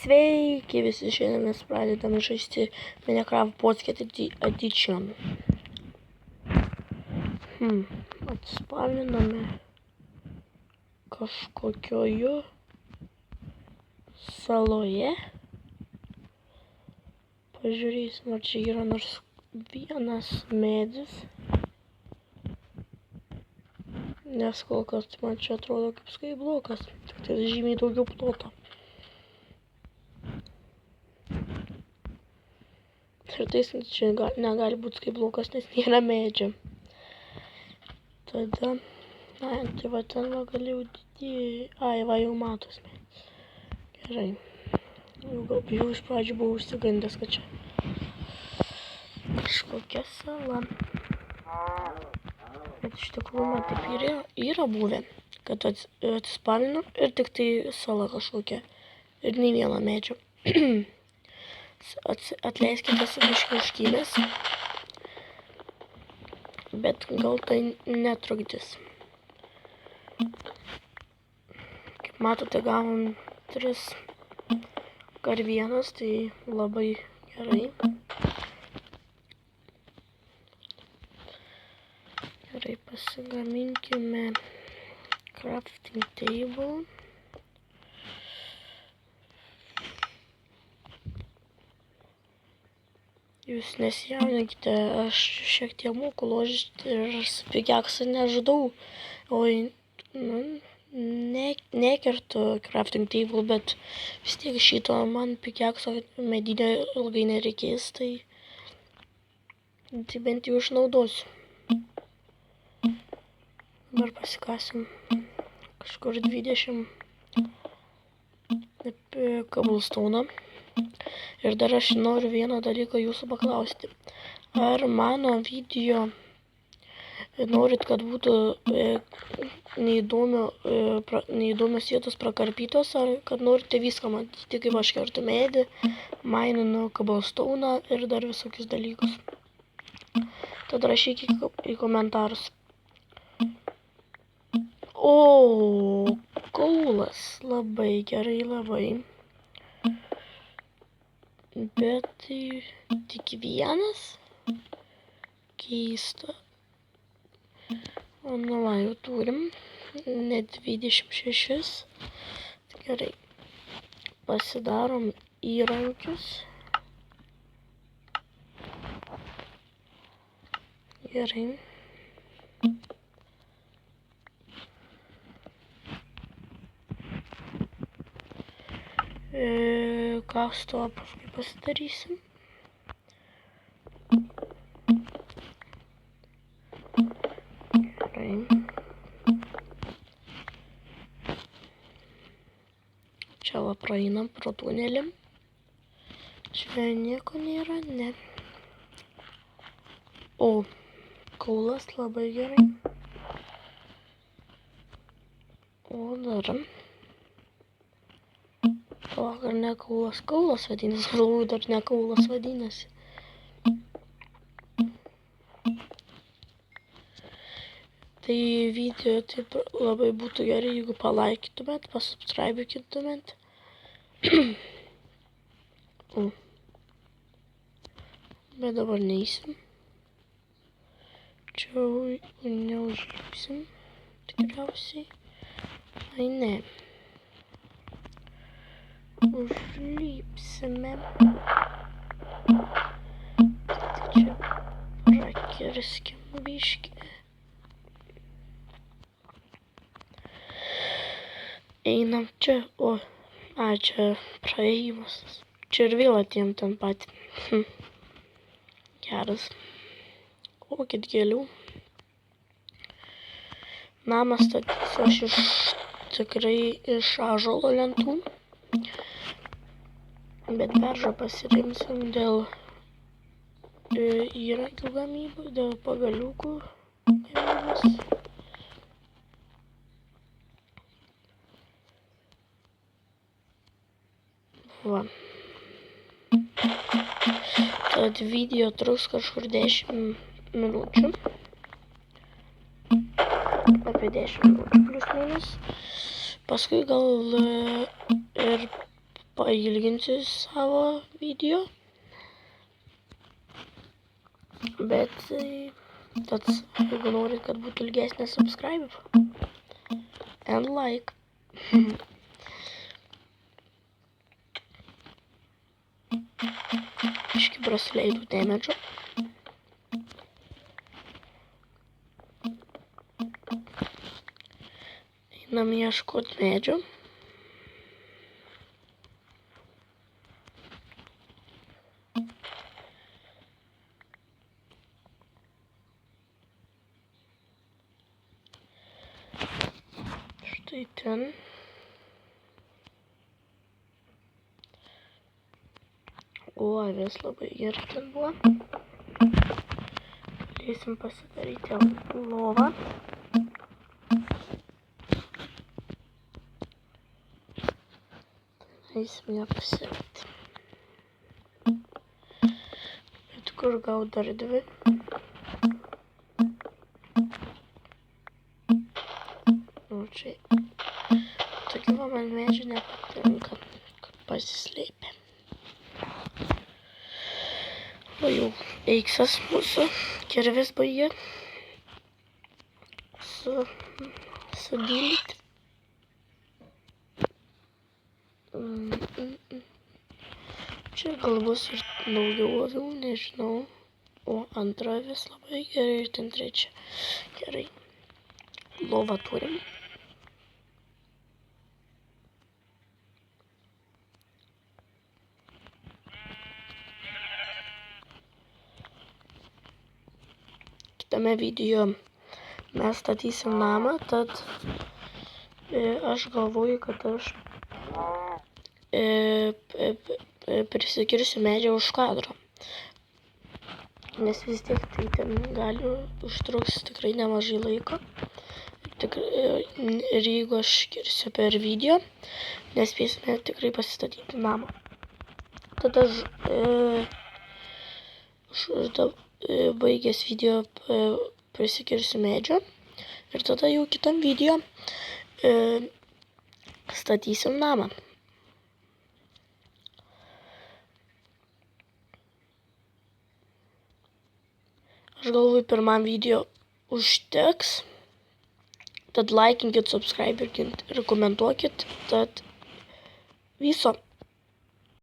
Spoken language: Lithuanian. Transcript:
Sveiki visi, šiandien mes pradedame žaisti Minecraft Pocket Edition. Atspaviname kažkokioje saloje. Pažiūrėsim, ar čia yra nors vienas medis. Nes kol kas man čia atrodo kaip skyblokas, tik tai žymiai daugiau ploto. Ir tai čia negali būti skyblokas, nes nėra medžio. Tada, tai va ten va galėjau didėti. Va jau matos medis. Gerai. Jau iš pradžių buvau užsigandęs, kad čia kažkokia sala. Bet iš tikrųjų man taip yra buvę, kad atspavinau ir tik tai sala kažkokia. Ir nei vieno medžio. Atleiskite biškiškybės, bet gal tai netrukdys. Kaip matote, gavom 3 karvienas, tai labai gerai. Gerai, pasigaminkime crafting table. Jūs nesijaudinkite, aš šiek tiek moku ložti ir pikeksą nežudau. Nekertu crafting table, bet vis tiek šito man pikekso medinio ilgai nereikės, tai bent jau išnaudosiu. Dabar pasikasim kažkur 20 cobblestone'ą. Ir dar aš noriu vieną dalyką jūsų paklausti. Ar mano video norit, kad būtų neįdomios vietos prakarpytos, ar kad norite viską matyti, kaip aš kertu medį, maininu cobblestone'ą ir dar visokius dalykus. Tad rašykite į komentarus. O, kaulas. Labai gerai, labai. Bet tai tik vienas? Keista. O nu va, jau turim. Net 26. Gerai. Pasidarom įrankius. Gerai. Ką su to paskui pasidarysim? Gerai. Čia va praeinam pro tunelį. Čia nieko nėra, ne. O, kaulas labai gerai. O dar. Ar ne kaulas vadinasi, galvoju, dar ne kaulas vadinasi. Tai video taip labai būtų gerai, jeigu palaikytumėt, pasubscribintumėt. Bet dabar neįsim. Čia neužlipsim, tikriausiai. Ai ne. Užlipsime. Tai čia prakirskim biškį. Einam čia. Čia praėjimas. Čia ir vėl atėjom ten pat. Geras. Kokit gėlių. Namą statysiu aš tikrai iš ąžuolo lentų. Bet beržą pasirinksim dėl įrankių gamybos, dėl pagaliukų gamybos. Va. Tad video truks kažkur 10 minučių. Apie 10 minučių plus minus. Paskui gal ir pailginsiu savo video. Bet tad, jeigu norit, kad būtų ilgesnė, subscribe and like. Biškį prasileidau damage. Einam ieškot medžio. Štai ten. O, avis labai gerai ten buvo. Galėsim pasidaryti lovą. Eisim ją pasirėti. Bet kur gaut dar dvi? Nu, čia. Tokie va man medžiai nepatinka, kad pasislėpė. O jau eiksas mūsų kirvis baigė sudylyti. Čia gal bus ir daugiau avių, nežinau. O antra avis labai gerai ir ten trečia. Gerai. Lovą turim. Kitame video mes statysim namą, tad aš galvoju, kad aš prisikirsiu medžią už kadro. Nes vis tiek tai ten gali užtruks tikrai nemažai laiko. Ir jeigu aš kirsiu per video, nespėsime tikrai pasistatyti namą. Tada baigęs video prisikirsiu medžio ir tada jau kitam video statysim namą. Aš galvoju, pirmam video užteks, tad laikinkit, subscriberkit ir komentuokit, tad viso.